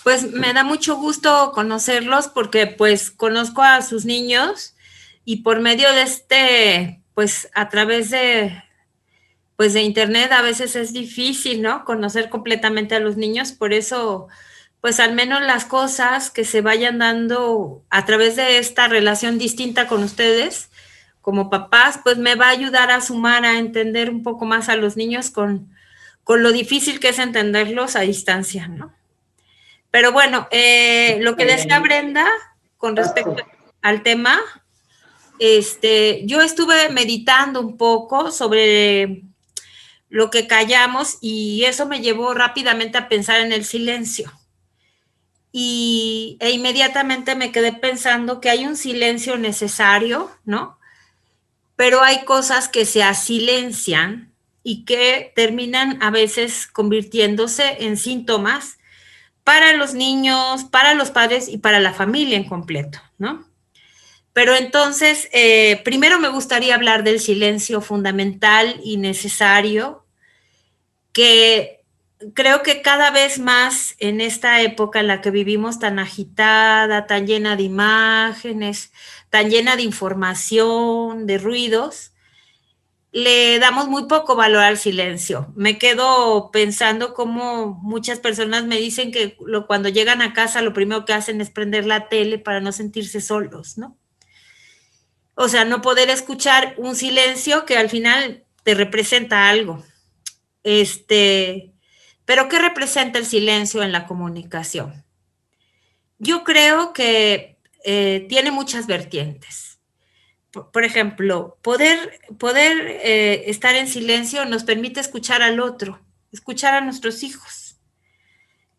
Pues me da mucho gusto conocerlos porque pues conozco a sus niños y por medio de pues a través de internet a veces es difícil, ¿no? Conocer completamente a los niños, por eso pues al menos las cosas que se vayan dando a través de esta relación distinta con ustedes como papás, pues me va a ayudar a sumar, a entender un poco más a los niños con lo difícil que es entenderlos a distancia, ¿no? Pero bueno, lo que decía Brenda con respecto al tema, yo estuve meditando un poco sobre lo que callamos y eso me llevó rápidamente a pensar en el silencio. E inmediatamente me quedé pensando que hay un silencio necesario, ¿no? Pero hay cosas que se asilencian y que terminan a veces convirtiéndose en síntomas para los niños, para los padres y para la familia en completo, ¿no? Pero entonces, primero me gustaría hablar del silencio fundamental y necesario, que creo que cada vez más en esta época en la que vivimos tan agitada, tan llena de imágenes, tan llena de información, de ruidos, le damos muy poco valor al silencio. Me quedo pensando cómo muchas personas me dicen que cuando llegan a casa lo primero que hacen es prender la tele para no sentirse solos, ¿no? O sea, no poder escuchar un silencio que al final te representa algo. Pero ¿qué representa el silencio en la comunicación? Yo creo que tiene muchas vertientes. Por ejemplo, poder estar en silencio nos permite escuchar al otro, escuchar a nuestros hijos,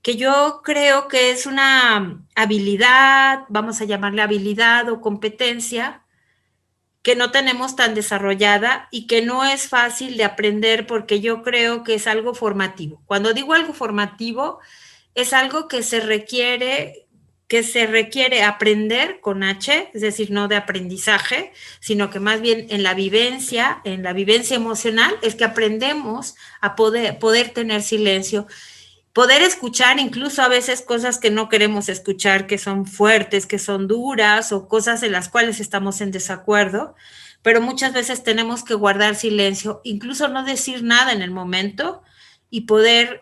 que yo creo que es una habilidad, vamos a llamarle habilidad o competencia, que no tenemos tan desarrollada y que no es fácil de aprender porque yo creo que es algo formativo. Cuando digo algo formativo, es algo que se requiere aprender con H, es decir, no de aprendizaje, sino que más bien en la vivencia emocional, es que aprendemos a poder tener silencio, poder escuchar incluso a veces cosas que no queremos escuchar, que son fuertes, que son duras o cosas en las cuales estamos en desacuerdo, pero muchas veces tenemos que guardar silencio, incluso no decir nada en el momento y poder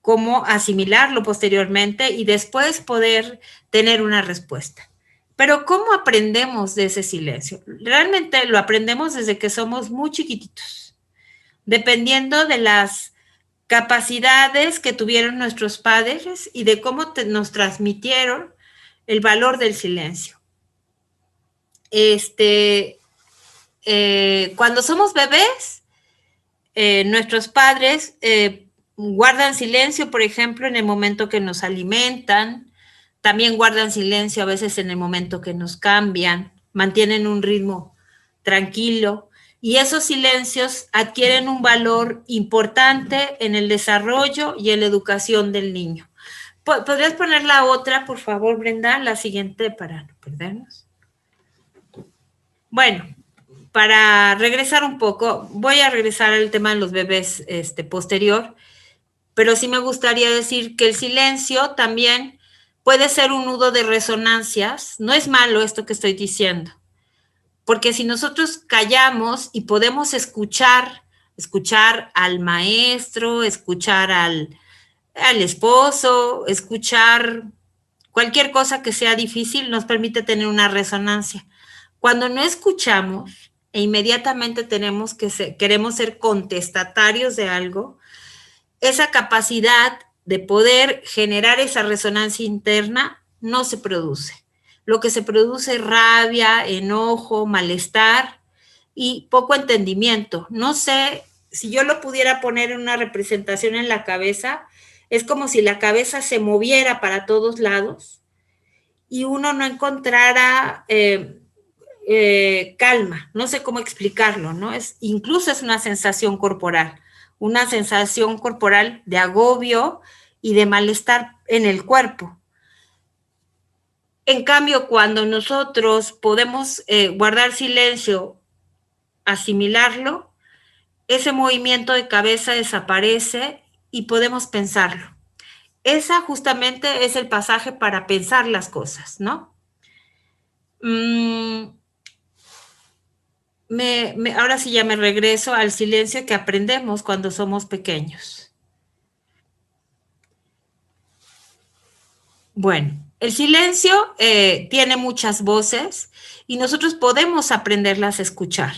cómo asimilarlo posteriormente y después poder tener una respuesta. Pero ¿cómo aprendemos de ese silencio? Realmente lo aprendemos desde que somos muy chiquititos, dependiendo de las capacidades que tuvieron nuestros padres y de cómo nos transmitieron el valor del silencio. Cuando somos bebés, nuestros padres guardan silencio, por ejemplo, en el momento que nos alimentan, también guardan silencio a veces en el momento que nos cambian, mantienen un ritmo tranquilo y esos silencios adquieren un valor importante en el desarrollo y en la educación del niño. ¿Podrías poner la otra, por favor, Brenda? La siguiente para no perdernos. Bueno, para regresar un poco, voy a regresar al tema de los bebés posterior, pero sí me gustaría decir que el silencio también puede ser un nudo de resonancias. No es malo esto que estoy diciendo, porque si nosotros callamos y podemos escuchar al maestro, escuchar al esposo, escuchar cualquier cosa que sea difícil, nos permite tener una resonancia. Cuando no escuchamos e inmediatamente queremos ser contestatarios de algo, esa capacidad de poder generar esa resonancia interna no se produce. Lo que se produce es rabia, enojo, malestar y poco entendimiento. No sé, si yo lo pudiera poner en una representación en la cabeza, es como si la cabeza se moviera para todos lados y uno no encontrara calma. No sé cómo explicarlo, ¿no? Incluso es una sensación corporal de agobio y de malestar en el cuerpo. En cambio, cuando nosotros podemos guardar silencio, asimilarlo, ese movimiento de cabeza desaparece y podemos pensarlo. esa justamente es el pasaje para pensar las cosas, ¿no? Ahora sí ya me regreso al silencio que aprendemos cuando somos pequeños. Bueno, el silencio tiene muchas voces y nosotros podemos aprenderlas a escuchar.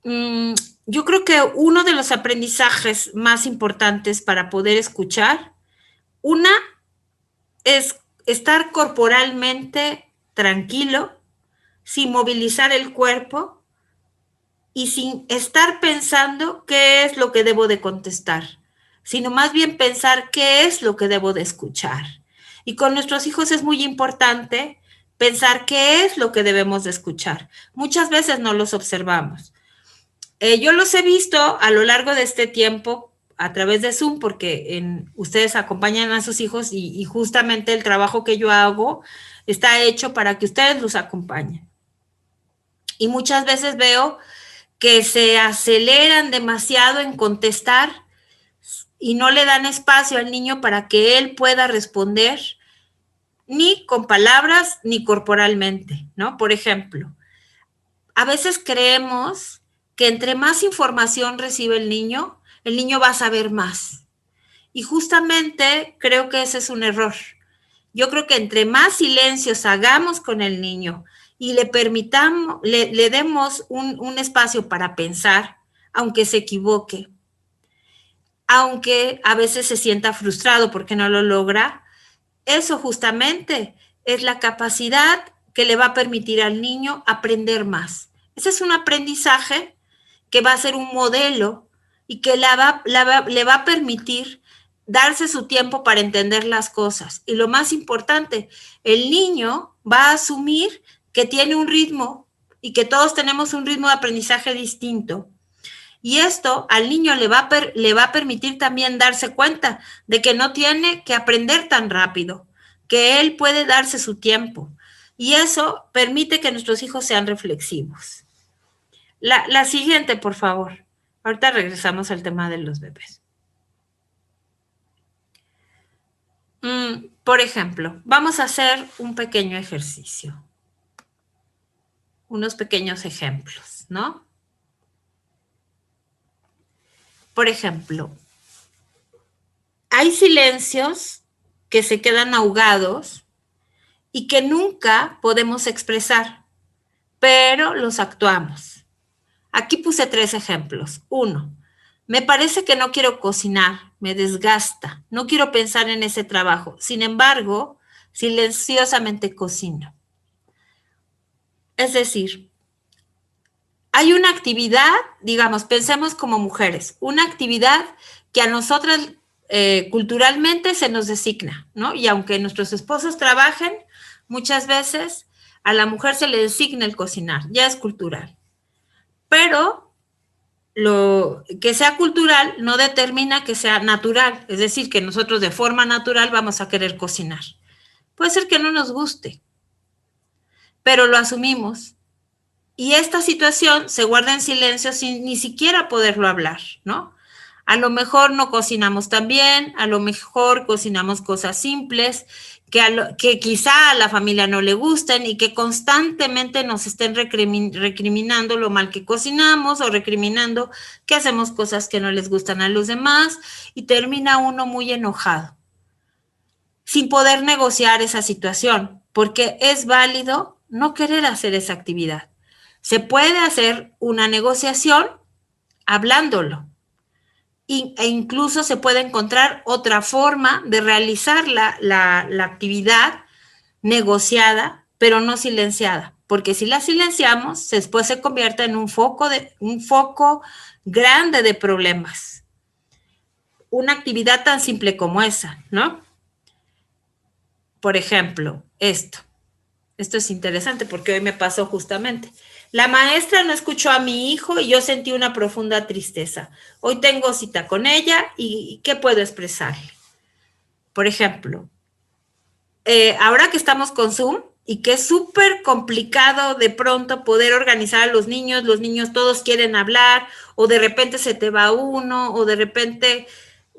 Mm, yo creo que uno de los aprendizajes más importantes para poder escuchar, una es estar corporalmente tranquilo, sin movilizar el cuerpo y sin estar pensando qué es lo que debo de contestar, sino más bien pensar qué es lo que debo de escuchar. Y con nuestros hijos es muy importante pensar qué es lo que debemos de escuchar. Muchas veces no los observamos. Yo los he visto a lo largo de este tiempo a través de Zoom, porque ustedes acompañan a sus hijos y justamente el trabajo que yo hago está hecho para que ustedes los acompañen. Y muchas veces veo que se aceleran demasiado en contestar y no le dan espacio al niño para que él pueda responder ni con palabras ni corporalmente, ¿no? Por ejemplo, a veces creemos que entre más información recibe el niño va a saber más. Y justamente creo que ese es un error. Yo creo que entre más silencios hagamos con el niño y le permitamos, le demos un espacio para pensar, aunque se equivoque, aunque a veces se sienta frustrado porque no lo logra, eso justamente es la capacidad que le va a permitir al niño aprender más. Ese es un aprendizaje que va a ser un modelo y que le va a permitir darse su tiempo para entender las cosas. Y lo más importante, el niño va a asumir que tiene un ritmo y que todos tenemos un ritmo de aprendizaje distinto. Y esto al niño le va a permitir también darse cuenta de que no tiene que aprender tan rápido, que él puede darse su tiempo. Y eso permite que nuestros hijos sean reflexivos. La siguiente, por favor. Ahorita regresamos al tema de los bebés. Por ejemplo, vamos a hacer un pequeño ejercicio. Unos pequeños ejemplos, ¿no? Por ejemplo, hay silencios que se quedan ahogados y que nunca podemos expresar, pero los actuamos. Aquí puse 3 ejemplos. 1, me parece que no quiero cocinar, me desgasta, no quiero pensar en ese trabajo. Sin embargo, silenciosamente cocino. Es decir, hay una actividad, digamos, pensemos como mujeres, una actividad que a nosotras culturalmente se nos designa, ¿no? Y aunque nuestros esposos trabajen, muchas veces a la mujer se le designa el cocinar, ya es cultural. Pero lo que sea cultural no determina que sea natural, es decir, que nosotros de forma natural vamos a querer cocinar. Puede ser que no nos guste, pero lo asumimos. Y esta situación se guarda en silencio sin ni siquiera poderlo hablar, ¿no? A lo mejor no cocinamos tan bien, a lo mejor cocinamos cosas simples, que quizá a la familia no le gusten y que constantemente nos estén recriminando lo mal que cocinamos o recriminando que hacemos cosas que no les gustan a los demás y termina uno muy enojado, sin poder negociar esa situación, porque es válido no querer hacer esa actividad. Se puede hacer una negociación hablándolo e incluso se puede encontrar otra forma de realizar la actividad negociada, pero no silenciada, porque si la silenciamos, después se convierte en un foco grande de problemas. Una actividad tan simple como esa, ¿no? Por ejemplo, esto. Esto es interesante porque hoy me pasó justamente. La maestra no escuchó a mi hijo y yo sentí una profunda tristeza. Hoy tengo cita con ella y ¿qué puedo expresarle? Por ejemplo, ahora que estamos con Zoom y que es súper complicado de pronto poder organizar a los niños todos quieren hablar o de repente se te va uno o de repente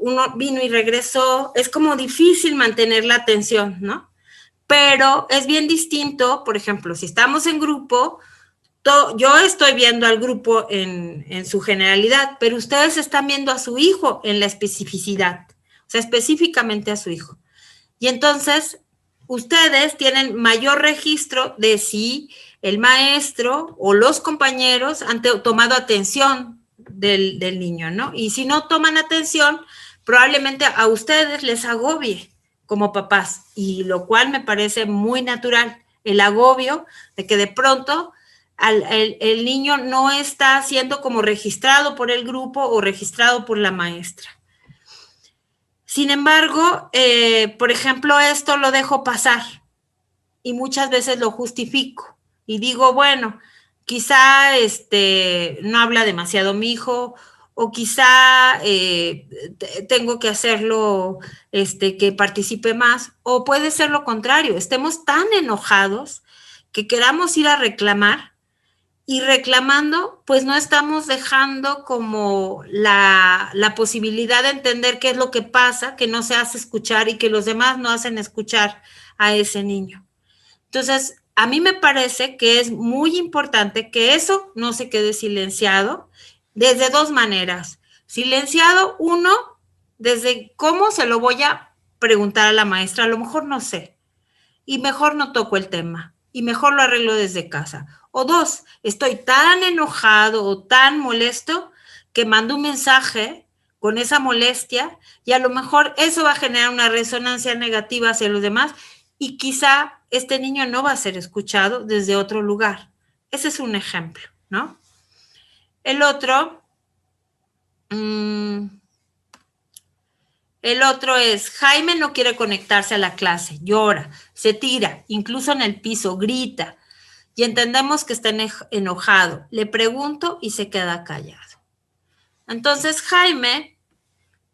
uno vino y regresó, es como difícil mantener la atención, ¿no? Pero es bien distinto, por ejemplo, si estamos en grupo, yo estoy viendo al grupo en su generalidad, pero ustedes están viendo a su hijo en la especificidad, o sea, específicamente a su hijo. Y entonces, ustedes tienen mayor registro de si el maestro o los compañeros han tomado atención del niño, ¿no? Y si no toman atención, probablemente a ustedes les agobie como papás, y lo cual me parece muy natural, el agobio de que de pronto el niño no está siendo como registrado por el grupo o registrado por la maestra. Sin embargo, por ejemplo, esto lo dejo pasar y muchas veces lo justifico y digo, bueno, quizá no habla demasiado mi hijo, o quizá tengo que hacerlo que participe más, o puede ser lo contrario, estemos tan enojados que queramos ir a reclamar, y reclamando, pues no estamos dejando como la posibilidad de entender qué es lo que pasa, que no se hace escuchar y que los demás no hacen escuchar a ese niño. Entonces, a mí me parece que es muy importante que eso no se quede silenciado desde dos maneras. Silenciado, uno, desde cómo se lo voy a preguntar a la maestra, a lo mejor no sé, y mejor no toco el tema, y mejor lo arreglo desde casa. O dos, estoy tan enojado o tan molesto que mando un mensaje con esa molestia, y a lo mejor eso va a generar una resonancia negativa hacia los demás, y quizá este niño no va a ser escuchado desde otro lugar. Ese es un ejemplo, ¿no? El otro, es, Jaime no quiere conectarse a la clase, llora, se tira, incluso en el piso, grita, y entendemos que está enojado. Le pregunto y se queda callado. Entonces Jaime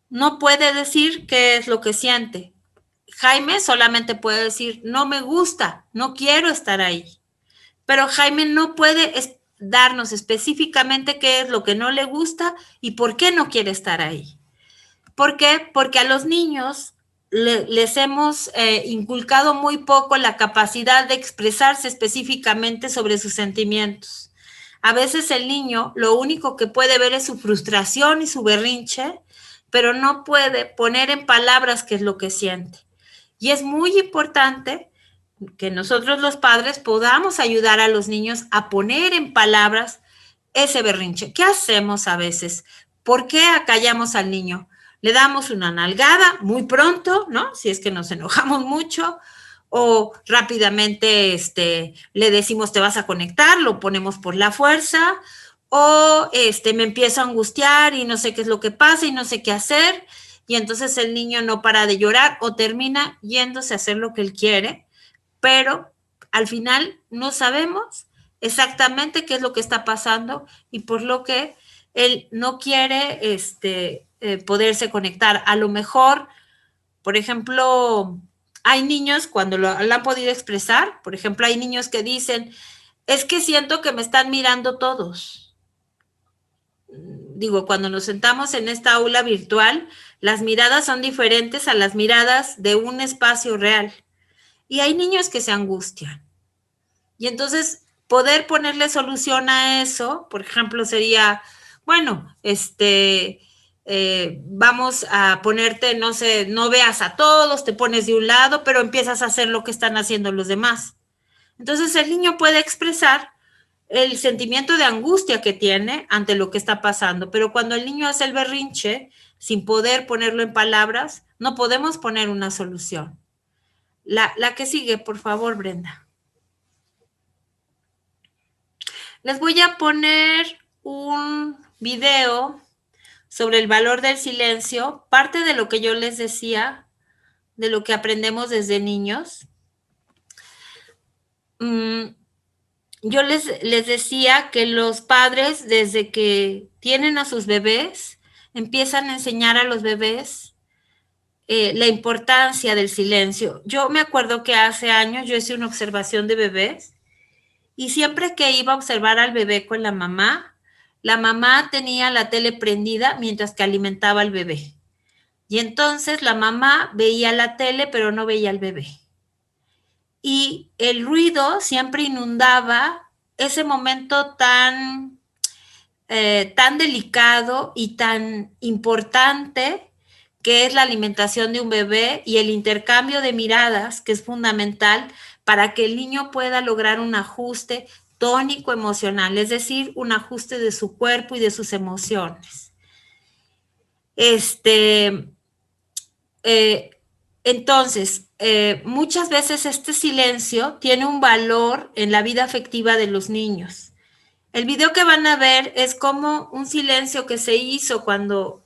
no puede decir qué es lo que siente. Jaime solamente puede decir, no me gusta, no quiero estar ahí. Pero Jaime no puede darnos específicamente qué es lo que no le gusta y por qué no quiere estar ahí. ¿Por qué? Porque a los niños les hemos inculcado muy poco la capacidad de expresarse específicamente sobre sus sentimientos. A veces el niño lo único que puede ver es su frustración y su berrinche, pero no puede poner en palabras qué es lo que siente. Y es muy importante que nosotros los padres podamos ayudar a los niños a poner en palabras ese berrinche. ¿Qué hacemos a veces? ¿Por qué acallamos al niño? Le damos una nalgada muy pronto, ¿no? Si es que nos enojamos mucho, o rápidamente le decimos te vas a conectar, lo ponemos por la fuerza, o me empiezo a angustiar y no sé qué es lo que pasa y no sé qué hacer, y entonces el niño no para de llorar o termina yéndose a hacer lo que él quiere, pero al final no sabemos exactamente qué es lo que está pasando y por lo que él no quiere poderse conectar. A lo mejor, por ejemplo, hay niños cuando lo han podido expresar, por ejemplo, hay niños que dicen, es que siento que me están mirando todos. Digo, cuando nos sentamos en esta aula virtual, las miradas son diferentes a las miradas de un espacio real. Y hay niños que se angustian. Y entonces, poder ponerle solución a eso, por ejemplo, sería, bueno, vamos a ponerte, no sé, no veas a todos, te pones de un lado, pero empiezas a hacer lo que están haciendo los demás. Entonces, el niño puede expresar el sentimiento de angustia que tiene ante lo que está pasando, pero cuando el niño hace el berrinche, sin poder ponerlo en palabras, no podemos poner una solución. La que sigue, por favor, Brenda. Les voy a poner un video sobre el valor del silencio, parte de lo que yo les decía, de lo que aprendemos desde niños. Yo les decía que los padres, desde que tienen a sus bebés, empiezan a enseñar a los bebés la importancia del silencio. Yo me acuerdo que hace años yo hice una observación de bebés y siempre que iba a observar al bebé con la mamá tenía la tele prendida mientras que alimentaba al bebé. Y entonces la mamá veía la tele, pero no veía al bebé. Y el ruido siempre inundaba ese momento tan delicado y tan importante que es la alimentación de un bebé y el intercambio de miradas, que es fundamental para que el niño pueda lograr un ajuste tónico emocional, es decir, un ajuste de su cuerpo y de sus emociones. Este, eh, entonces, muchas veces este silencio tiene un valor en la vida afectiva de los niños. El video que van a ver es como un silencio que se hizo cuando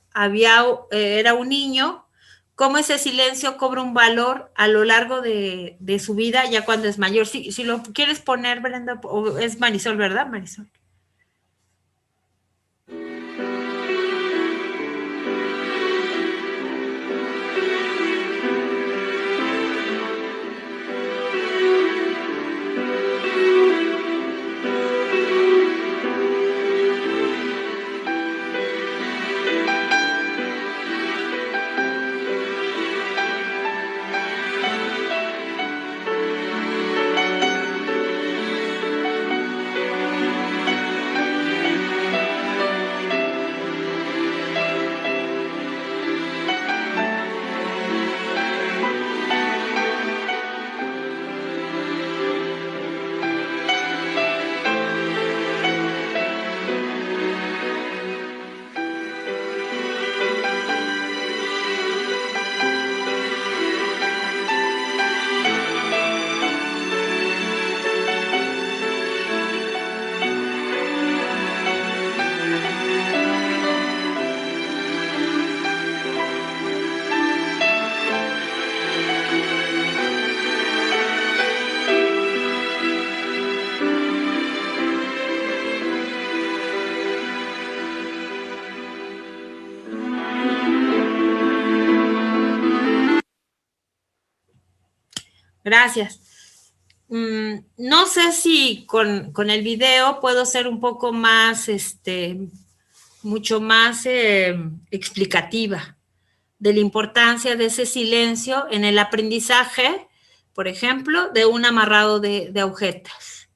era un niño, cómo ese silencio cobra un valor a lo largo de su vida, ya cuando es mayor. Si lo quieres poner, Brenda, o es Marisol, ¿verdad, Marisol? Gracias. No sé si con el video puedo ser un poco más, mucho más explicativa de la importancia de ese silencio en el aprendizaje, por ejemplo, de un amarrado de agujetas,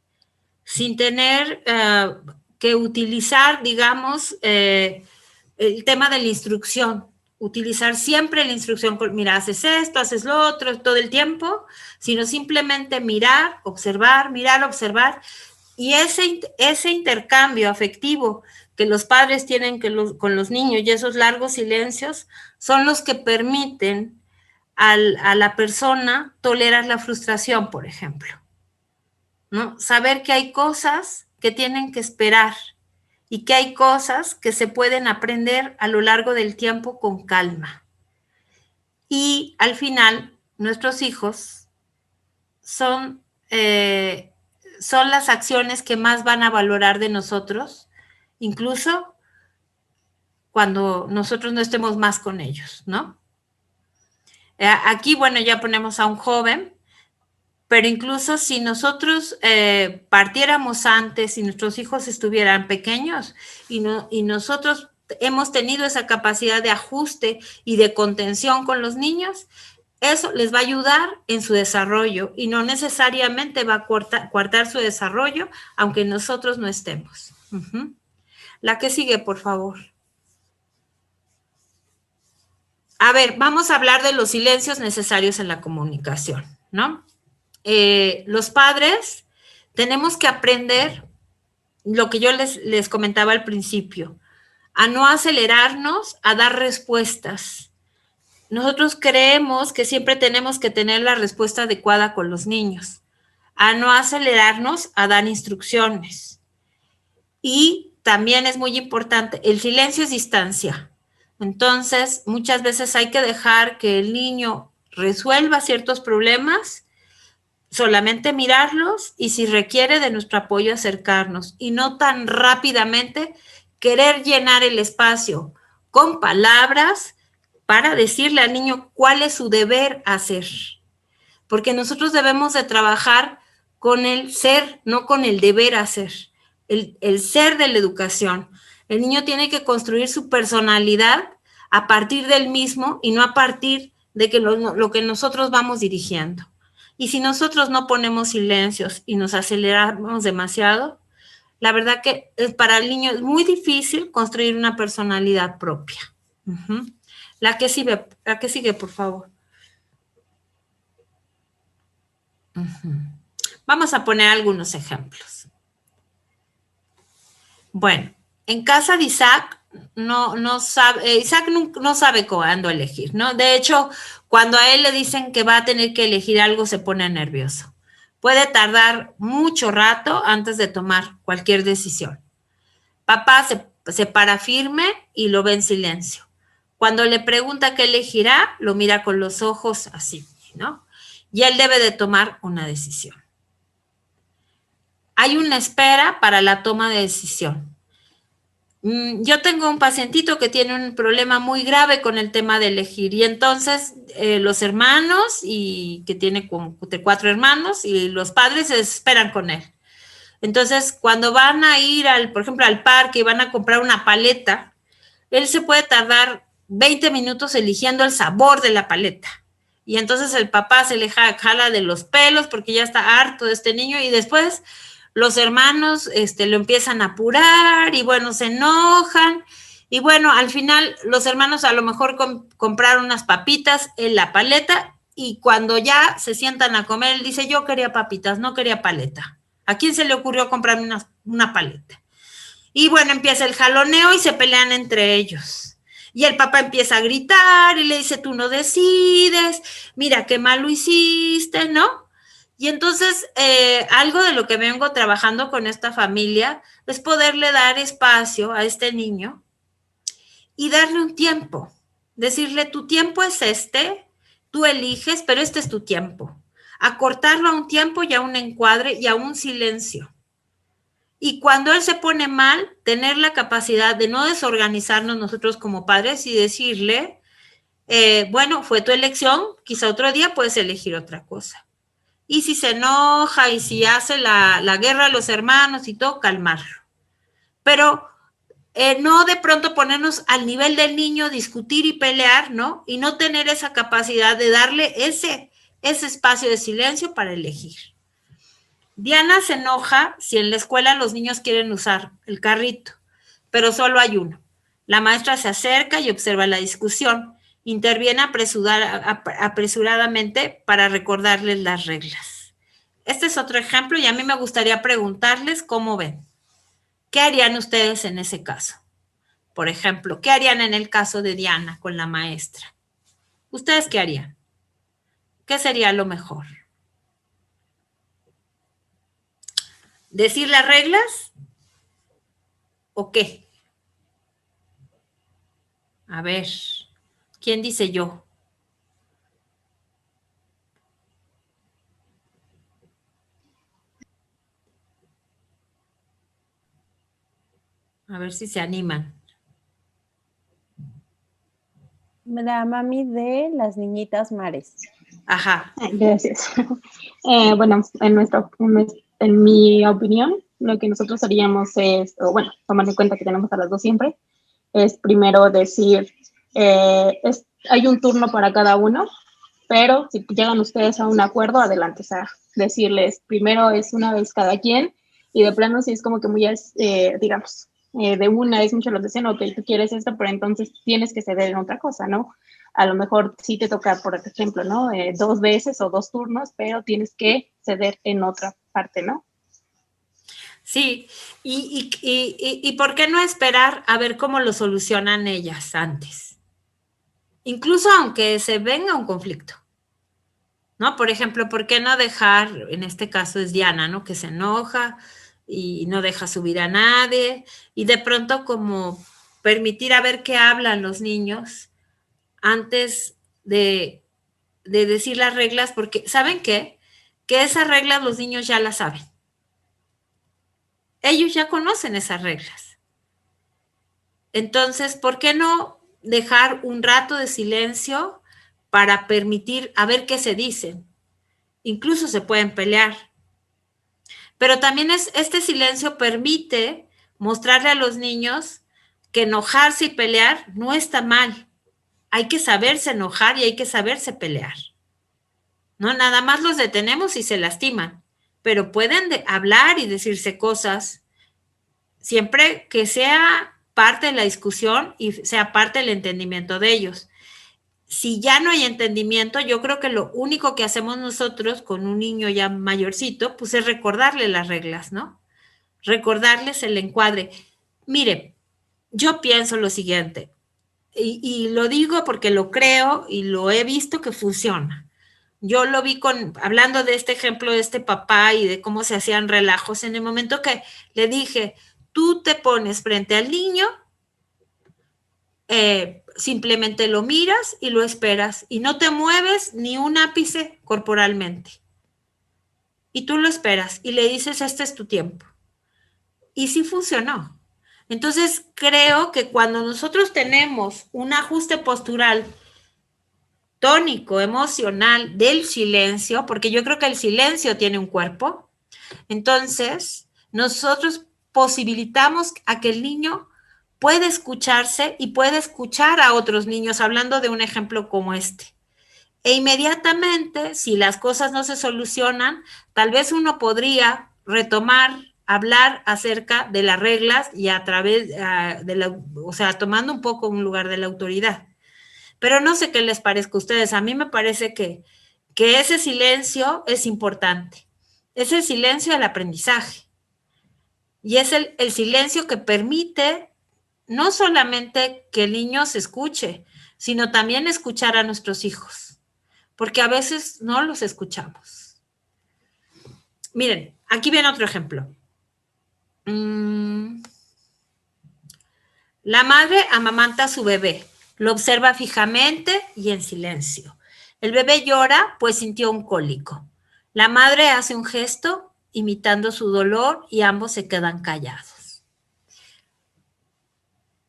sin tener que utilizar, digamos, el tema de la instrucción, utilizar siempre la instrucción, mira, haces esto, haces lo otro, todo el tiempo, sino simplemente mirar, observar, y ese intercambio afectivo que los padres tienen con los niños y esos largos silencios son los que permiten a la persona tolerar la frustración, por ejemplo, ¿no? Saber que hay cosas que tienen que esperar y que hay cosas que se pueden aprender a lo largo del tiempo con calma. Y al final, nuestros hijos son, son las acciones que más van a valorar de nosotros, incluso cuando nosotros no estemos más con ellos, ¿no? Aquí, bueno, ya ponemos a un joven, pero incluso si nosotros partiéramos antes y nuestros hijos estuvieran pequeños y nosotros hemos tenido esa capacidad de ajuste y de contención con los niños, eso les va a ayudar en su desarrollo y no necesariamente va a coartar su desarrollo, aunque nosotros no estemos. La que sigue, por favor. A ver, vamos a hablar de los silencios necesarios en la comunicación, ¿no? Los padres tenemos que aprender lo que yo les comentaba al principio, a no acelerarnos a dar respuestas. Nosotros creemos que siempre tenemos que tener la respuesta adecuada con los niños, a no acelerarnos a dar instrucciones. Y también es muy importante, el silencio es distancia. Entonces, muchas veces hay que dejar que el niño resuelva ciertos problemas, solamente mirarlos y si requiere de nuestro apoyo acercarnos y no tan rápidamente querer llenar el espacio con palabras para decirle al niño cuál es su deber hacer. Porque nosotros debemos de trabajar con el ser, no con el deber hacer. El ser de la educación. El niño tiene que construir su personalidad a partir del mismo y no a partir de que lo que nosotros vamos dirigiendo. Y si nosotros no ponemos silencios y nos aceleramos demasiado, la verdad que para el niño es muy difícil construir una personalidad propia. Uh-huh. La que sigue, por favor. Uh-huh. Vamos a poner algunos ejemplos. Bueno, en casa de Isaac Isaac no sabe cuándo elegir, ¿no? De hecho, cuando a él le dicen que va a tener que elegir algo, se pone nervioso. Puede tardar mucho rato antes de tomar cualquier decisión. Papá se para firme y lo ve en silencio. Cuando le pregunta qué elegirá, lo mira con los ojos así, ¿no? Y él debe de tomar una decisión. Hay una espera para la toma de decisión. Yo tengo un pacientito que tiene un problema muy grave con el tema de elegir y entonces los hermanos, y que tiene como 4 hermanos, y los padres se desesperan con él. Entonces, cuando van a ir, por ejemplo, al parque y van a comprar una paleta, él se puede tardar 20 minutos eligiendo el sabor de la paleta. Y entonces el papá se le jala de los pelos porque ya está harto de este niño y después los hermanos lo empiezan a apurar y bueno, se enojan. Y bueno, al final los hermanos a lo mejor compraron unas papitas en la paleta y cuando ya se sientan a comer, él dice, yo quería papitas, no quería paleta. ¿A quién se le ocurrió comprarme una paleta? Y bueno, empieza el jaloneo y se pelean entre ellos. Y el papá empieza a gritar y le dice, tú no decides, mira qué mal lo hiciste, ¿no? Y entonces, algo de lo que vengo trabajando con esta familia es poderle dar espacio a este niño y darle un tiempo. Decirle, tu tiempo es tú eliges, pero este es tu tiempo. Acortarlo a un tiempo y a un encuadre y a un silencio. Y cuando él se pone mal, tener la capacidad de no desorganizarnos nosotros como padres y decirle, bueno, fue tu elección, quizá otro día puedes elegir otra cosa. Y si se enoja y si hace la guerra a los hermanos y todo, calmarlo. Pero no de pronto ponernos al nivel del niño, discutir y pelear, ¿no? Y no tener esa capacidad de darle ese espacio de silencio para elegir. Diana se enoja si en la escuela los niños quieren usar el carrito, pero solo hay uno. La maestra se acerca y observa la discusión. Interviene apresuradamente para recordarles las reglas. Este es otro ejemplo y a mí me gustaría preguntarles cómo ven. ¿Qué harían ustedes en ese caso? Por ejemplo, ¿qué harían en el caso de Diana con la maestra? ¿Ustedes qué harían? ¿Qué sería lo mejor? ¿Decir las reglas? ¿O qué? A ver, ¿quién dice yo? A ver si se animan. La mami de las niñitas mares. Ajá. Gracias. Bueno, en mi opinión, lo que nosotros haríamos es, o bueno, tomando en cuenta que tenemos a las dos siempre, es primero decir, hay un turno para cada uno, pero si llegan ustedes a un acuerdo, adelante, o sea, decirles, primero es una vez cada quien, y de plano si es como que muy, digamos, de una es mucho lo que dicen, ok, tú quieres esto, pero entonces tienes que ceder en otra cosa, ¿no? A lo mejor sí te toca, por ejemplo, ¿no? 2 veces o 2 turnos, pero tienes que ceder en otra parte, ¿no? Sí, y ¿por qué no esperar a ver cómo lo solucionan ellas antes? Incluso aunque se venga un conflicto, ¿no? Por ejemplo, ¿por qué no dejar, en este caso es Diana, ¿no? Que se enoja y no deja subir a nadie y de pronto como permitir a ver qué hablan los niños antes de decir las reglas, porque ¿saben qué? Que esas reglas los niños ya las saben. Ellos ya conocen esas reglas. Entonces, ¿por qué no dejar un rato de silencio para permitir a ver qué se dicen? Incluso se pueden pelear. Pero también este silencio permite mostrarle a los niños que enojarse y pelear no está mal. hay que saberse enojar y hay que saberse pelear. No, nada más los detenemos y se lastiman, pero pueden hablar y decirse cosas siempre que sea parte de la discusión y sea parte del entendimiento de ellos. Si ya no hay entendimiento, yo creo que lo único que hacemos nosotros con un niño ya mayorcito, pues es recordarle las reglas, ¿no? Recordarles el encuadre. Mire, yo pienso lo siguiente, y lo digo porque lo creo y lo he visto que funciona. Yo lo vi hablando de este ejemplo de este papá y de cómo se hacían relajos, en el momento que le dije, tú te pones frente al niño, simplemente lo miras y lo esperas y no te mueves ni un ápice corporalmente. Y tú lo esperas y le dices, este es tu tiempo. Y sí funcionó. Entonces creo que cuando nosotros tenemos un ajuste postural tónico, emocional del silencio, porque yo creo que el silencio tiene un cuerpo, entonces nosotros posibilitamos a que el niño pueda escucharse y pueda escuchar a otros niños, hablando de un ejemplo como este. E inmediatamente, si las cosas no se solucionan, tal vez uno podría retomar, hablar acerca de las reglas y a través o sea, tomando un poco un lugar de la autoridad. Pero no sé qué les parezca a ustedes. A mí me parece que ese silencio es importante. Es el silencio del aprendizaje. Y es el silencio que permite no solamente que el niño se escuche, sino también escuchar a nuestros hijos, porque a veces no los escuchamos. Miren, aquí viene otro ejemplo. La madre amamanta a su bebé, lo observa fijamente y en silencio. El bebé llora, pues sintió un cólico. La madre hace un gesto imitando su dolor y ambos se quedan callados.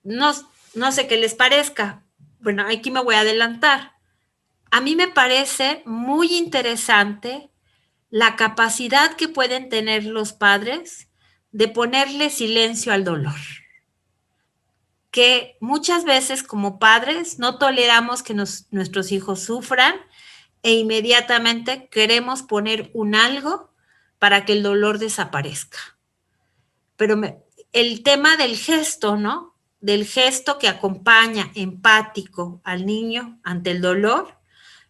No sé qué les parezca. Bueno, aquí me voy a adelantar. A mí me parece muy interesante la capacidad que pueden tener los padres de ponerle silencio al dolor. Que muchas veces como padres no toleramos que nuestros hijos sufran e inmediatamente queremos poner un algo para que el dolor desaparezca. Pero el tema del gesto, ¿no? Del gesto que acompaña empático al niño ante el dolor,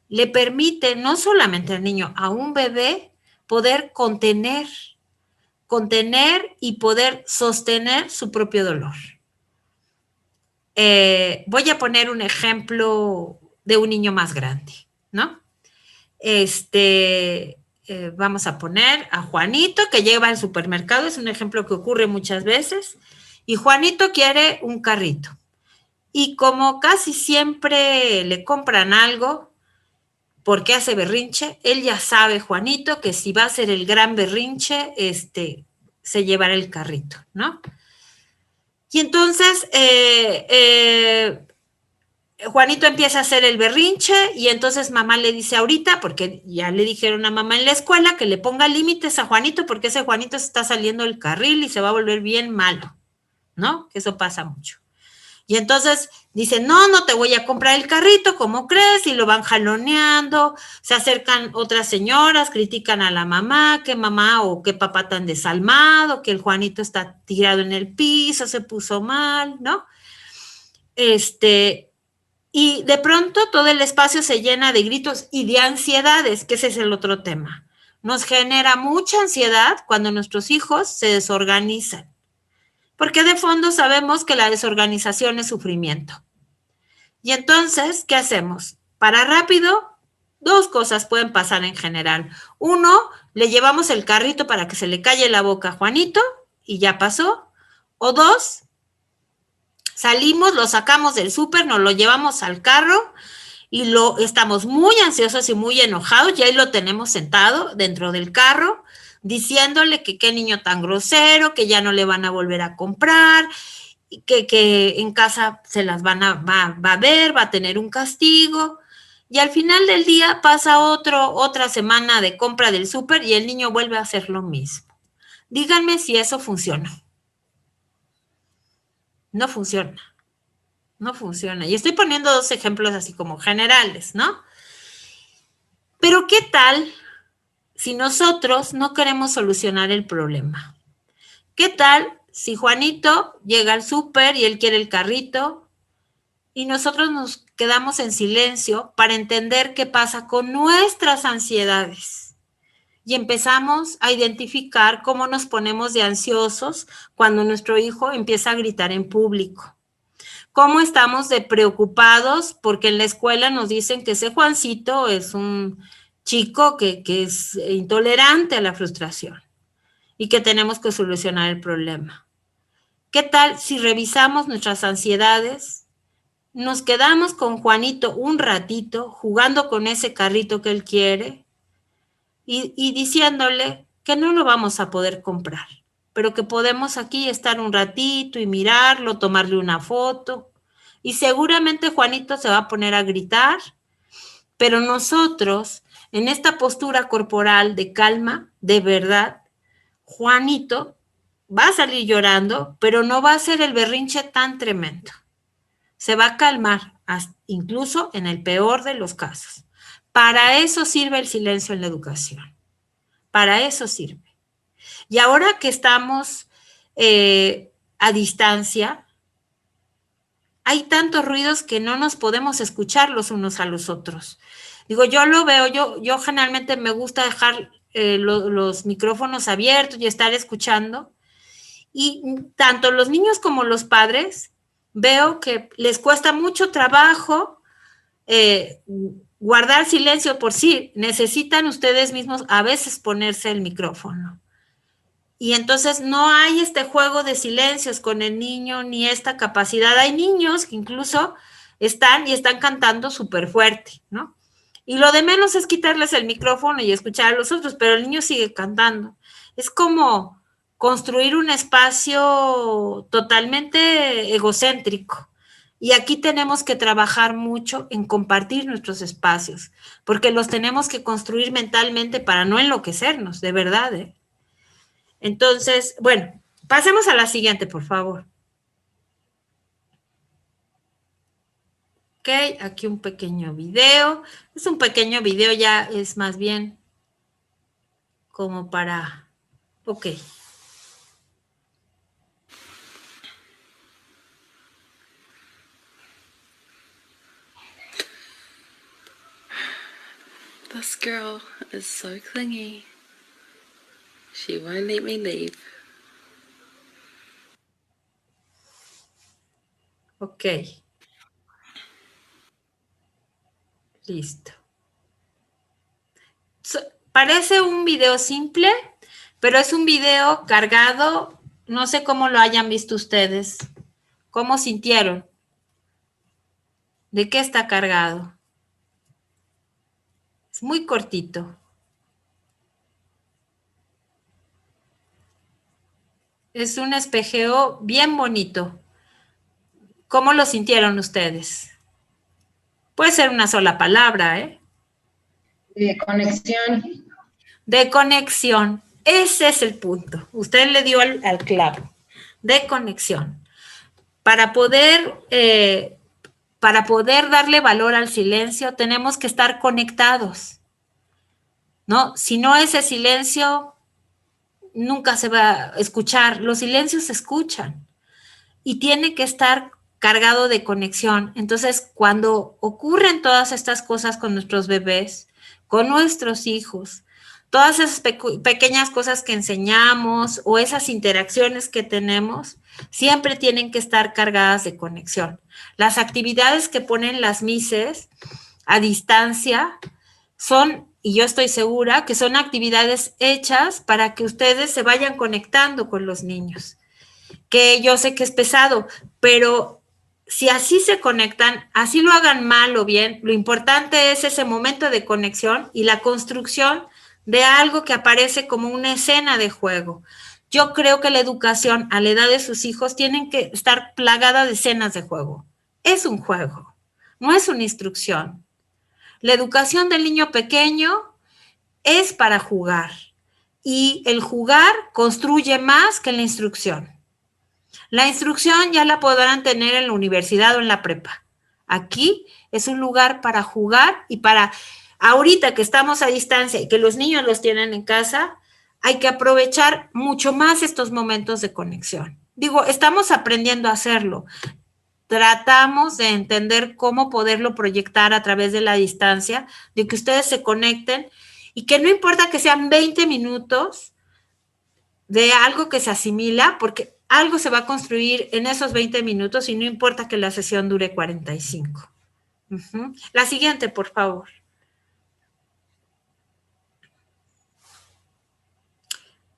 le permite no solamente al niño, a un bebé poder contener y poder sostener su propio dolor. Voy a poner un ejemplo de un niño más grande, ¿no? Vamos a poner a Juanito, que lleva al supermercado, es un ejemplo que ocurre muchas veces, y Juanito quiere un carrito. Y como casi siempre le compran algo, porque hace berrinche, él ya sabe, Juanito, que si va a hacer el gran berrinche, se llevará el carrito, ¿no? Y entonces Juanito empieza a hacer el berrinche y entonces mamá le dice ahorita, porque ya le dijeron a mamá en la escuela que le ponga límites a Juanito porque ese Juanito se está saliendo del carril y se va a volver bien malo, ¿no? Que eso pasa mucho. Y entonces dice, no te voy a comprar el carrito, ¿cómo crees? Y lo van jaloneando, se acercan otras señoras, critican a la mamá, que mamá o qué papá tan desalmado, que el Juanito está tirado en el piso, se puso mal, ¿no? Y de pronto todo el espacio se llena de gritos y de ansiedades, que ese es el otro tema. Nos genera mucha ansiedad cuando nuestros hijos se desorganizan, porque de fondo sabemos que la desorganización es sufrimiento. Y entonces, ¿qué hacemos? Para rápido, dos cosas pueden pasar en general. Uno, le llevamos el carrito para que se le calle la boca a Juanito y ya pasó. O dos, salimos, lo sacamos del súper, nos lo llevamos al carro y estamos muy ansiosos y muy enojados, y ahí lo tenemos sentado dentro del carro, diciéndole que qué niño tan grosero, que ya no le van a volver a comprar, que en casa se las va a ver, va a tener un castigo, y al final del día pasa otra semana de compra del súper y el niño vuelve a hacer lo mismo. Díganme si eso funciona. No funciona. no funciona. Y estoy poniendo 2 ejemplos así como generales, ¿no? Pero ¿qué tal si nosotros no queremos solucionar el problema? ¿Qué tal si Juanito llega al súper y él quiere el carrito y nosotros nos quedamos en silencio para entender qué pasa con nuestras ansiedades? Y empezamos a identificar cómo nos ponemos de ansiosos cuando nuestro hijo empieza a gritar en público. Cómo estamos de preocupados porque en la escuela nos dicen que ese Juancito es un chico que es intolerante a la frustración y que tenemos que solucionar el problema. ¿Qué tal si revisamos nuestras ansiedades? Nos quedamos con Juanito un ratito jugando con ese carrito que él quiere y diciéndole que no lo vamos a poder comprar, pero que podemos aquí estar un ratito y mirarlo, tomarle una foto. Y seguramente Juanito se va a poner a gritar, pero nosotros, en esta postura corporal de calma, de verdad, Juanito va a salir llorando, pero no va a ser el berrinche tan tremendo. Se va a calmar, incluso en el peor de los casos. Para eso sirve el silencio en la educación. Para eso sirve. Y ahora que estamos a distancia, hay tantos ruidos que no nos podemos escuchar los unos a los otros. Digo, yo lo veo, yo generalmente me gusta dejar los micrófonos abiertos y estar escuchando. Y tanto los niños como los padres veo que les cuesta mucho trabajo guardar silencio por sí. Necesitan ustedes mismos a veces ponerse el micrófono. Y entonces no hay este juego de silencios con el niño ni esta capacidad. Hay niños que incluso están cantando súper fuerte, ¿no? Y lo de menos es quitarles el micrófono y escuchar a los otros, pero el niño sigue cantando. Es como construir un espacio totalmente egocéntrico. Y aquí tenemos que trabajar mucho en compartir nuestros espacios, porque los tenemos que construir mentalmente para no enloquecernos, de verdad, ¿eh? Entonces, bueno, pasemos a la siguiente, por favor. Ok, aquí un pequeño video. Es un pequeño video, ya es más bien como para... Ok. This girl is so clingy. She won't let me leave. Ok. Listo. Parece un video simple, pero es un video cargado. No sé cómo lo hayan visto ustedes. ¿Cómo sintieron? ¿De qué está cargado? Es muy cortito. Es un espejeo bien bonito. ¿Cómo lo sintieron ustedes? Puede ser una sola palabra, ¿eh? De conexión. De conexión. Ese es el punto. Usted le dio al clavo. De conexión. Para poder darle valor al silencio, tenemos que estar conectados, ¿no? Si no, ese silencio nunca se va a escuchar. Los silencios se escuchan y tiene que estar cargado de conexión. Entonces, cuando ocurren todas estas cosas con nuestros bebés, con nuestros hijos, todas esas pequeñas cosas que enseñamos o esas interacciones que tenemos, siempre tienen que estar cargadas de conexión. Las actividades que ponen las mises a distancia son, y yo estoy segura, que son actividades hechas para que ustedes se vayan conectando con los niños. Que yo sé que es pesado, pero si así se conectan, así lo hagan mal o bien, lo importante es ese momento de conexión y la construcción de algo que aparece como una escena de juego. Yo creo que la educación a la edad de sus hijos tiene que estar plagada de escenas de juego. Es un juego, no es una instrucción. La educación del niño pequeño es para jugar y el jugar construye más que la instrucción. La instrucción ya la podrán tener en la universidad o en la prepa. Aquí es un lugar para jugar y para, ahorita que estamos a distancia y que los niños los tienen en casa, hay que aprovechar mucho más estos momentos de conexión. Digo, estamos aprendiendo a hacerlo. Tratamos de entender cómo poderlo proyectar a través de la distancia, de que ustedes se conecten y que no importa que sean 20 minutos de algo que se asimila, porque algo se va a construir en esos 20 minutos y no importa que la sesión dure 45. La siguiente, por favor.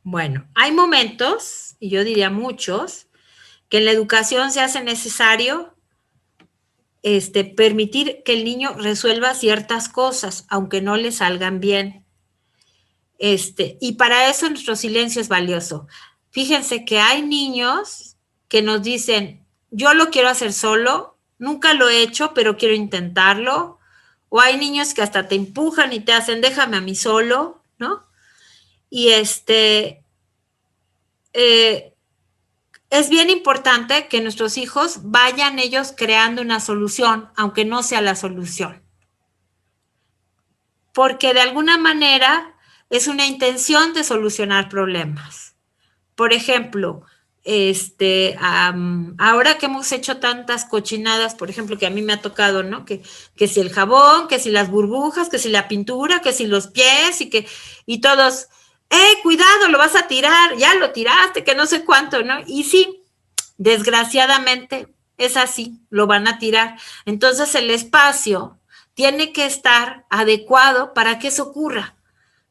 Bueno, hay momentos, y yo diría muchos, que en la educación se hace necesario permitir que el niño resuelva ciertas cosas, aunque no le salgan bien. Y para eso nuestro silencio es valioso. Fíjense que hay niños que nos dicen, yo lo quiero hacer solo, nunca lo he hecho, pero quiero intentarlo. O hay niños que hasta te empujan y te hacen, déjame a mí solo, ¿no? Y es bien importante que nuestros hijos vayan ellos creando una solución, aunque no sea la solución. Porque de alguna manera es una intención de solucionar problemas. Por ejemplo, ahora que hemos hecho tantas cochinadas, por ejemplo, que a mí me ha tocado, ¿no? Que si el jabón, que si las burbujas, que si la pintura, que si los pies y todos, cuidado, lo vas a tirar, ya lo tiraste, que no sé cuánto, ¿no? Y sí, desgraciadamente es así, lo van a tirar. Entonces el espacio tiene que estar adecuado para que eso ocurra.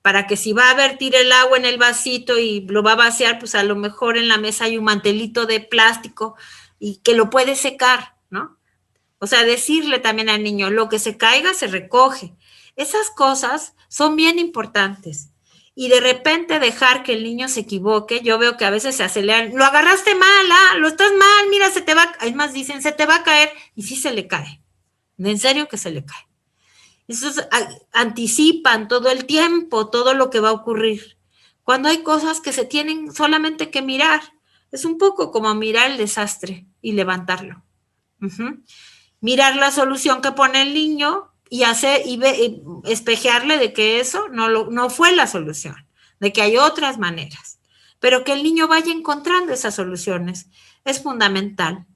Para que si va a vertir el agua en el vasito y lo va a vaciar, pues a lo mejor en la mesa hay un mantelito de plástico y que lo puede secar, ¿no? O sea, decirle también al niño, lo que se caiga se recoge. Esas cosas son bien importantes. Y de repente dejar que el niño se equivoque, yo veo que a veces se aceleran, lo agarraste mal, lo estás mal, mira, se te va, además dicen, se te va a caer, y sí se le cae. En serio que se le cae. Esos anticipan todo el tiempo todo lo que va a ocurrir. Cuando hay cosas que se tienen solamente que mirar, es un poco como mirar el desastre y levantarlo. Mirar la solución que pone el niño y espejearle de que eso no fue la solución, de que hay otras maneras, pero que el niño vaya encontrando esas soluciones es fundamental.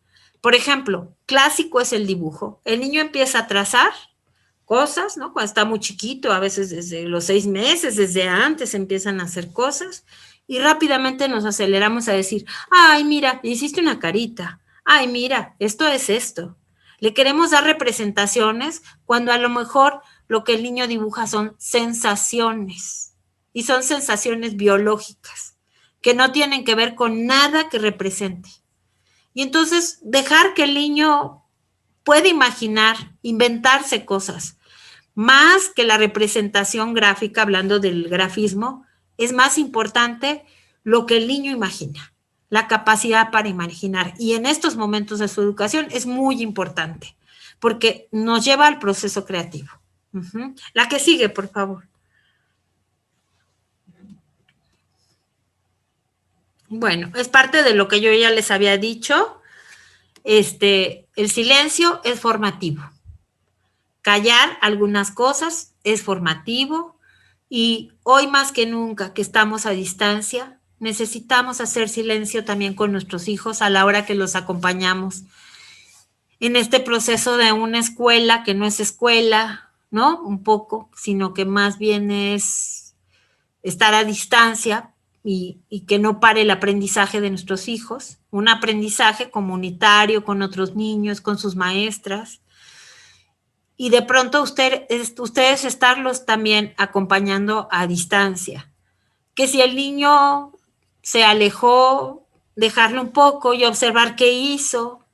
Por ejemplo, clásico es el dibujo. El niño empieza a trazar cosas, ¿no? Cuando está muy chiquito, a veces desde los 6 meses, desde antes empiezan a hacer cosas y rápidamente nos aceleramos a decir, ay, mira, hiciste una carita, ay, mira, esto es esto. Le queremos dar representaciones cuando a lo mejor lo que el niño dibuja son sensaciones y son sensaciones biológicas que no tienen que ver con nada que represente. Y entonces dejar que el niño puede imaginar, inventarse cosas, más que la representación gráfica, hablando del grafismo, es más importante lo que el niño imagina, la capacidad para imaginar. Y en estos momentos de su educación es muy importante, porque nos lleva al proceso creativo. La que sigue, por favor. Bueno, es parte de lo que yo ya les había dicho. El silencio es formativo. Callar algunas cosas es formativo y hoy más que nunca que estamos a distancia, necesitamos hacer silencio también con nuestros hijos a la hora que los acompañamos en este proceso de una escuela que no es escuela, ¿no? Un poco, sino que más bien es estar a distancia y que no pare el aprendizaje de nuestros hijos, un aprendizaje comunitario con otros niños, con sus maestras. Y de pronto ustedes estarlos también acompañando a distancia. Que si el niño se alejó, dejarlo un poco y observar qué hizo,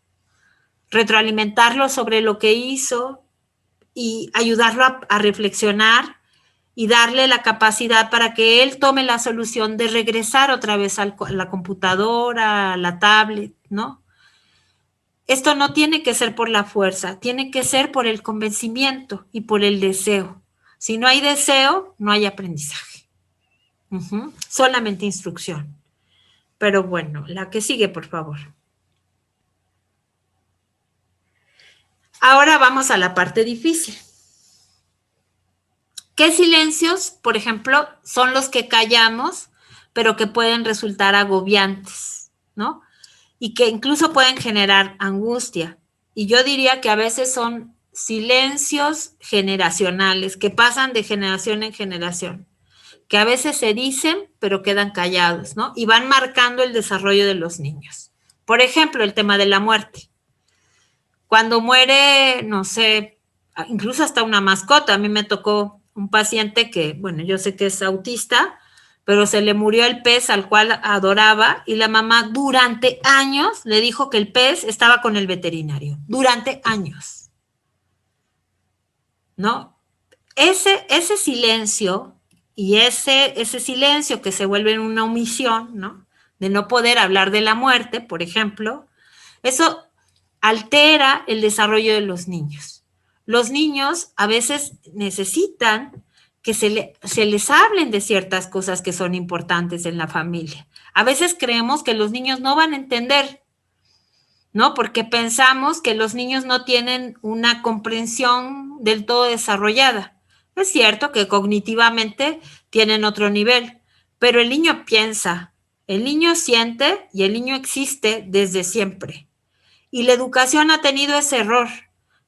retroalimentarlo sobre lo que hizo y ayudarlo a reflexionar y darle la capacidad para que él tome la solución de regresar otra vez a la computadora, a la tablet, ¿no? Esto no tiene que ser por la fuerza, tiene que ser por el convencimiento y por el deseo. Si no hay deseo, no hay aprendizaje. Solamente instrucción. Pero bueno, la que sigue, por favor. Ahora vamos a la parte difícil. ¿Qué silencios, por ejemplo, son los que callamos, pero que pueden resultar agobiantes, ¿no? Y que incluso pueden generar angustia? Y yo diría que a veces son silencios generacionales, que pasan de generación en generación, que a veces se dicen, pero quedan callados, ¿no? Y van marcando el desarrollo de los niños. Por ejemplo, el tema de la muerte. Cuando muere, no sé, incluso hasta una mascota. A mí me tocó un paciente que, bueno, yo sé que es autista, pero se le murió el pez al cual adoraba y la mamá durante años le dijo que el pez estaba con el veterinario. Durante años, ¿no? Ese silencio y ese silencio que se vuelve en una omisión, ¿no? De no poder hablar de la muerte, por ejemplo, eso altera el desarrollo de los niños. Los niños a veces necesitan que se les hablen de ciertas cosas que son importantes en la familia. A veces creemos que los niños no van a entender, ¿no? Porque pensamos que los niños no tienen una comprensión del todo desarrollada. Es cierto que cognitivamente tienen otro nivel, pero el niño piensa, el niño siente y el niño existe desde siempre. Y la educación ha tenido ese error.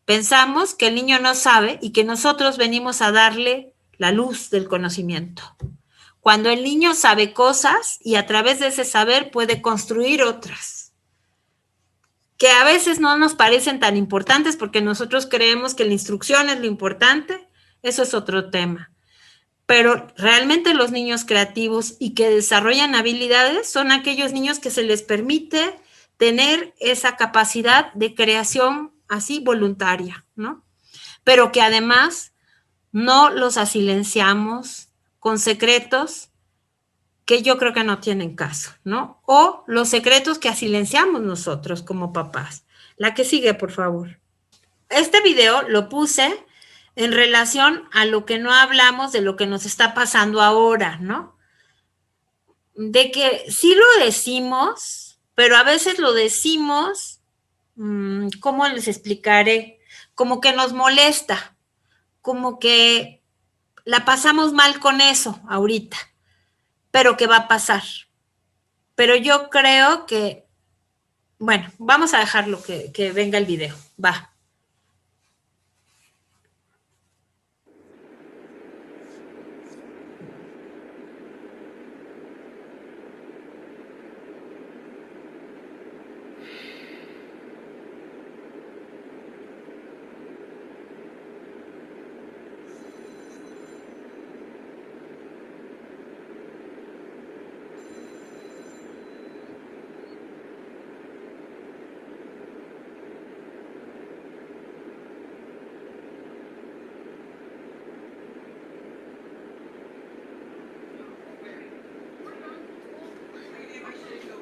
Pensamos que el niño no sabe y que nosotros venimos a darle la luz del conocimiento. Cuando el niño sabe cosas y a través de ese saber puede construir otras, que a veces no nos parecen tan importantes porque nosotros creemos que la instrucción es lo importante, eso es otro tema. Pero realmente los niños creativos y que desarrollan habilidades son aquellos niños que se les permite tener esa capacidad de creación así voluntaria, ¿no? Pero que además no los asilenciamos con secretos que yo creo que no tienen caso, ¿no? O los secretos que asilenciamos nosotros como papás. La que sigue, por favor. Este video lo puse en relación a lo que no hablamos de lo que nos está pasando ahora, ¿no? De que sí lo decimos, pero a veces lo decimos, ¿cómo les explicaré? Como que nos molesta, como que la pasamos mal con eso ahorita, pero que va a pasar. Pero yo creo que, bueno, vamos a dejarlo que venga el video, va.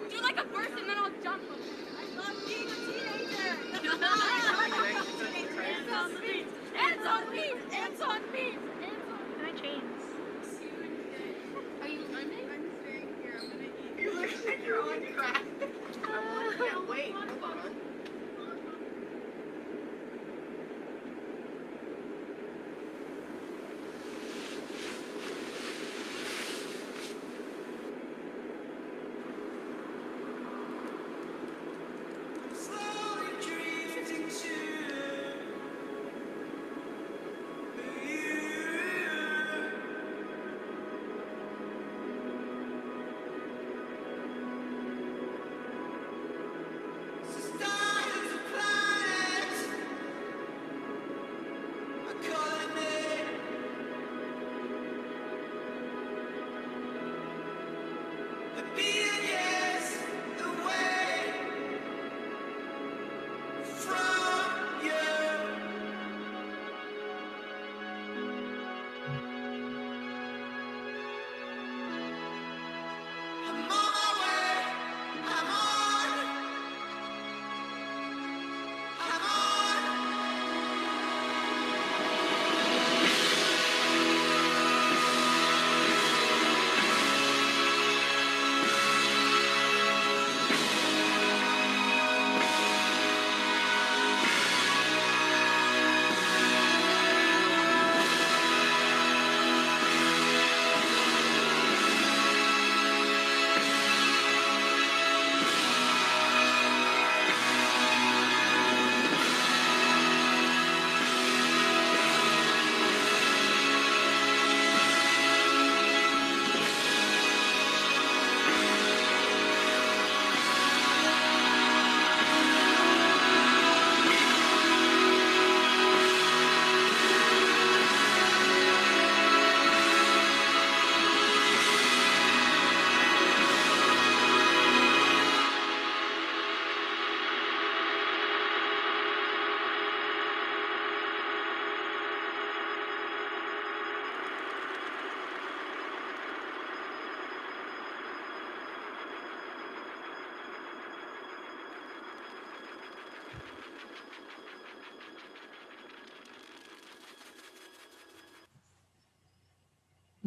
Do like a burst and then I'll jump. I love being a teenager. Hands on me. Hands on me. Hands on me. Can I change? Are you learning? I'm staying here. I'm gonna eat. You look like you're on crack. I can't wait. Hold on.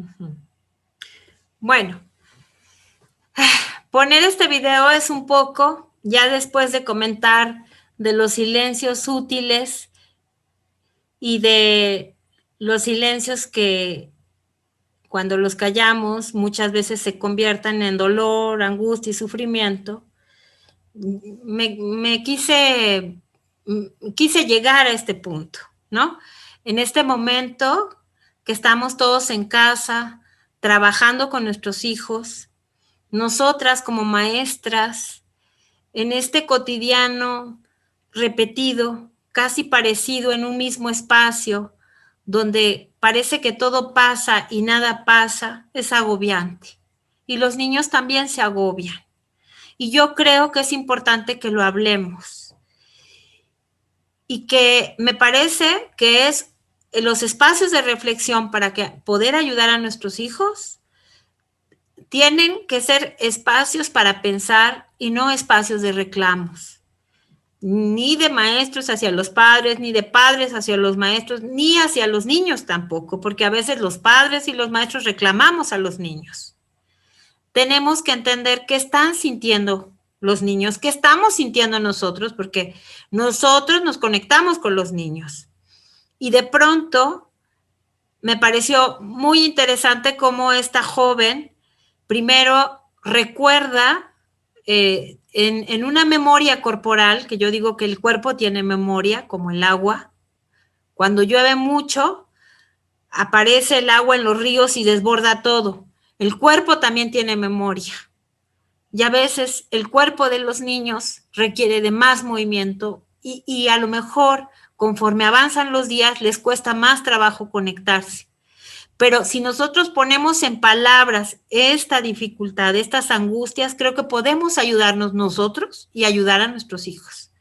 Ujú. Bueno, poner este video es un poco, ya después de comentar de los silencios útiles y de los silencios que cuando los callamos muchas veces se convierten en dolor, angustia y sufrimiento. Quise llegar a este punto, ¿no? En este momento que estamos todos en casa, trabajando con nuestros hijos, nosotras como maestras, en este cotidiano repetido, casi parecido en un mismo espacio, donde parece que todo pasa y nada pasa, es agobiante. Y los niños también se agobian. Y yo creo que es importante que lo hablemos. Y que me parece que es los espacios de reflexión para poder ayudar a nuestros hijos tienen que ser espacios para pensar y no espacios de reclamos. Ni de maestros hacia los padres, ni de padres hacia los maestros, ni hacia los niños tampoco, porque a veces los padres y los maestros reclamamos a los niños. Tenemos que entender qué están sintiendo los niños, qué estamos sintiendo nosotros, porque nosotros nos conectamos con los niños. Y de pronto me pareció muy interesante cómo esta joven primero recuerda en una memoria corporal, que yo digo que el cuerpo tiene memoria, como el agua. Cuando llueve mucho, aparece el agua en los ríos y desborda todo. El cuerpo también tiene memoria. Y a veces el cuerpo de los niños requiere de más movimiento y a lo mejor conforme avanzan los días les cuesta más trabajo conectarse. Pero si nosotros ponemos en palabras esta dificultad, estas angustias, creo que podemos ayudarnos nosotros y ayudar a nuestros hijos.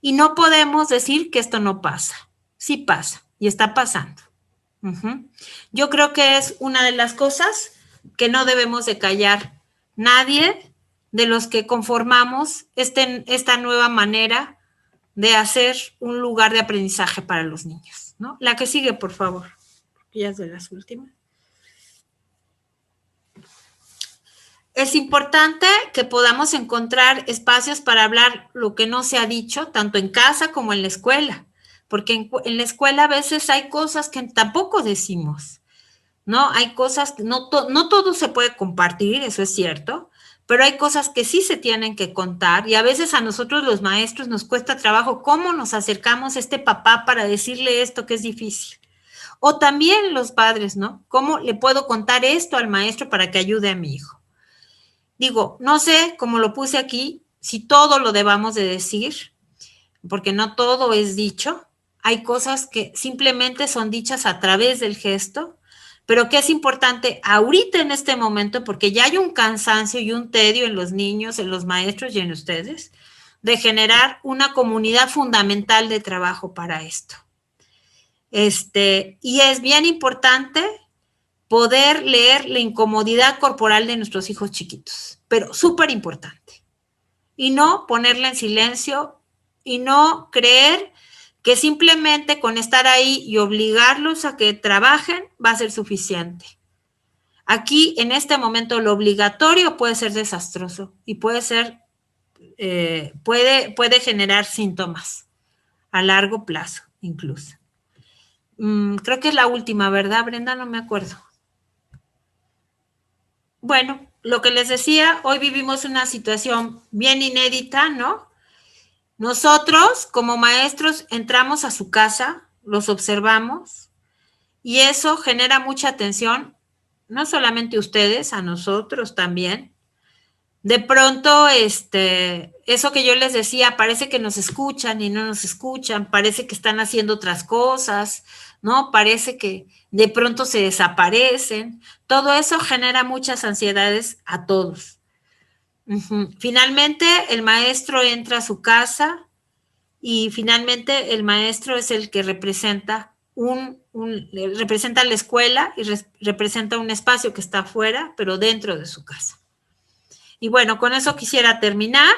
Y no podemos decir que esto no pasa. Sí pasa y está pasando. Yo creo que es una de las cosas que no debemos de callar nadie de los que conformamos esta nueva manera de hacer un lugar de aprendizaje para los niños, ¿no? La que sigue, por favor. Ya es de las últimas. Es importante que podamos encontrar espacios para hablar lo que no se ha dicho, tanto en casa como en la escuela, porque en la escuela a veces hay cosas que tampoco decimos, ¿no? Hay cosas, no todo se puede compartir, eso es cierto, pero hay cosas que sí se tienen que contar y a veces a nosotros los maestros nos cuesta trabajo cómo nos acercamos a este papá para decirle esto que es difícil. O también los padres, ¿no? ¿Cómo le puedo contar esto al maestro para que ayude a mi hijo? Digo, no sé, como lo puse aquí, si todo lo debamos de decir, porque no todo es dicho. Hay cosas que simplemente son dichas a través del gesto, pero que es importante ahorita en este momento, porque ya hay un cansancio y un tedio en los niños, en los maestros y en ustedes, de generar una comunidad fundamental de trabajo para esto. Y es bien importante poder leer la incomodidad corporal de nuestros hijos chiquitos, pero súper importante. Y no ponerla en silencio y no creer que simplemente con estar ahí y obligarlos a que trabajen va a ser suficiente. Aquí, en este momento, lo obligatorio puede ser desastroso y puede generar síntomas a largo plazo, incluso. Creo que es la última, ¿verdad, Brenda? No me acuerdo. Bueno, lo que les decía, hoy vivimos una situación bien inédita, ¿no? Nosotros, como maestros, entramos a su casa, los observamos, y eso genera mucha tensión, no solamente ustedes, a nosotros también. De pronto, eso que yo les decía, parece que nos escuchan y no nos escuchan, parece que están haciendo otras cosas, ¿no? Parece que de pronto se desaparecen. Todo eso genera muchas ansiedades a todos. Finalmente, el maestro entra a su casa y finalmente el maestro es el que representa representa la escuela y representa un espacio que está afuera, pero dentro de su casa. Y bueno, con eso quisiera terminar.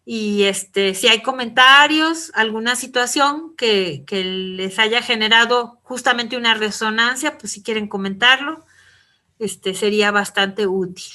Y si hay comentarios, alguna situación que les haya generado justamente una resonancia, pues si quieren comentarlo, sería bastante útil.